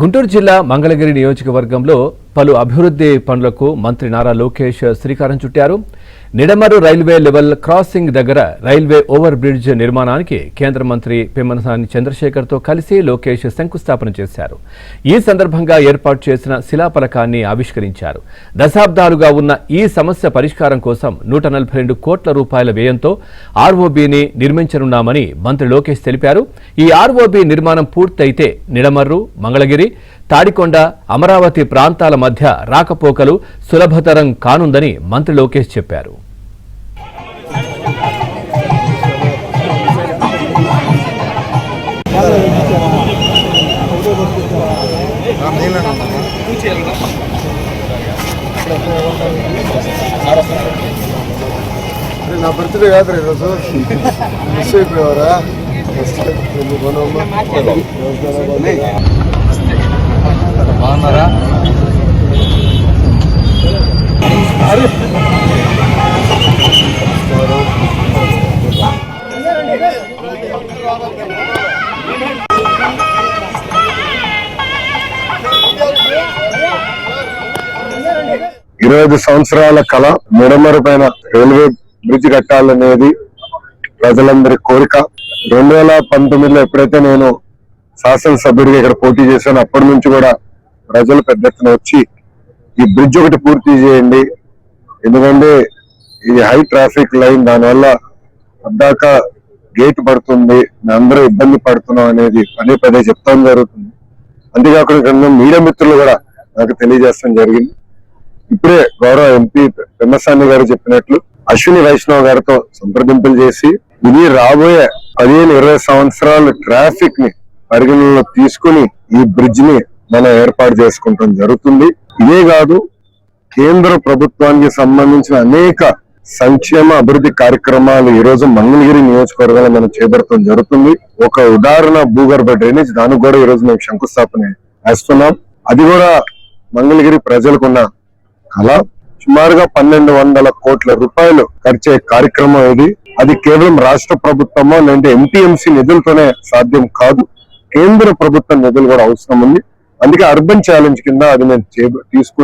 గుంటూరు జిల్లా మంగళగిరి నియోజకవర్గంలో పలు అభివృద్ధి పనులకు మంత్రి నారా లోకేష్ శ్రీకారం చుట్టారు. నిడమరు రైల్వే లెవెల్ క్రాసింగ్ దగ్గర రైల్వే ఓవర్ బ్రిడ్జ్ నిర్మాణానికి కేంద్ర మంత్రి పెమ్మసాని చంద్రశేఖర్తో కలిసి లోకేష్ శంకుస్థాపన చేశారు. ఈ సందర్భంగా ఏర్పాటు చేసిన శిలాఫలకాన్ని ఆవిష్కరించారు. దశాబ్దాలుగా ఉన్న ఈ సమస్య పరిష్కారం కోసం 142 కోట్ల రూపాయల వ్యయంతో ఆర్ఓబీని నిర్మించనున్నామని మంత్రి లోకేష్ తెలిపారు. ఈ ఆర్ఓబీ నిర్మాణం పూర్తయితే నిడమర్రు, మంగళగిరి, తాడికొండ, అమరావతి ప్రాంతాల మధ్య రాకపోకలు సులభతరం కానుందని మంత్రి లోకేష్ చెప్పారు. నా బర్త్డే కాదు ఈరోజు మిస్ అయిపోయావరా. బాగున్నారా? ఇరవై సంవత్సరాల కళ నిడమరు పైన రైల్వే బ్రిడ్జ్ కట్టాలనేది ప్రజలందరి కోరిక. 2019లో ఎప్పుడైతే నేను శాసనసభ్యుడిగా ఇక్కడ పోటీ చేశాను, అప్పటి నుంచి కూడా ప్రజలు పెద్ద ఎత్తున వచ్చి ఈ బ్రిడ్జ్ ఒకటి పూర్తి చేయండి, ఎందుకంటే ఇది హై ట్రాఫిక్ లైన్, దానివల్ల అద్దాక గేట్ పడుతుంది, అందరూ ఇబ్బంది పడుతున్నాం అనేది పదే పదే చెప్తాం జరుగుతుంది. అంతేకాకుండా మీడియా మిత్రులు కూడా నాకు తెలియజేస్తాం జరిగింది. ఇప్పుడే గౌరవ ఎంపీ పెమ్మసాని గారు చెప్పినట్లు అశ్విని వైష్ణవ్ గారితో సంప్రదింపులు చేసి ఇది రాబోయే 15-20 సంవత్సరాల ట్రాఫిక్ ని పరిగణనలో తీసుకుని ఈ బ్రిడ్జ్ ని మనం ఏర్పాటు చేసుకుంటాం జరుగుతుంది. ఇదే కాదు, కేంద్ర ప్రభుత్వానికి సంబంధించిన అనేక సంక్షేమ అభివృద్ధి కార్యక్రమాలు ఈ రోజు మంగళగిరి నియోజకవర్గంలో మనం చేపడతాం జరుగుతుంది. ఒక ఉదాహరణ భూగర్భ డ్రైనేజ్, దానికి కూడా ఈ రోజు మేము శంకుస్థాపన చేస్తున్నాం. అది కూడా మంగళగిరి ప్రజలకున్న కళ. సుమారుగా 1200 కోట్ల రూపాయలు ఖర్చే కార్యక్రమం ఇది. అది కేవలం రాష్ట్ర ప్రభుత్వమో లేదంటే ఎంపీఎంసీ నిధులతోనే సాధ్యం కాదు, కేంద్ర ప్రభుత్వ నిధులు కూడా అవసరం ఉంది. అందుకే అర్బన్ ఛాలెంజ్ కింద అది మేము తీసుకుని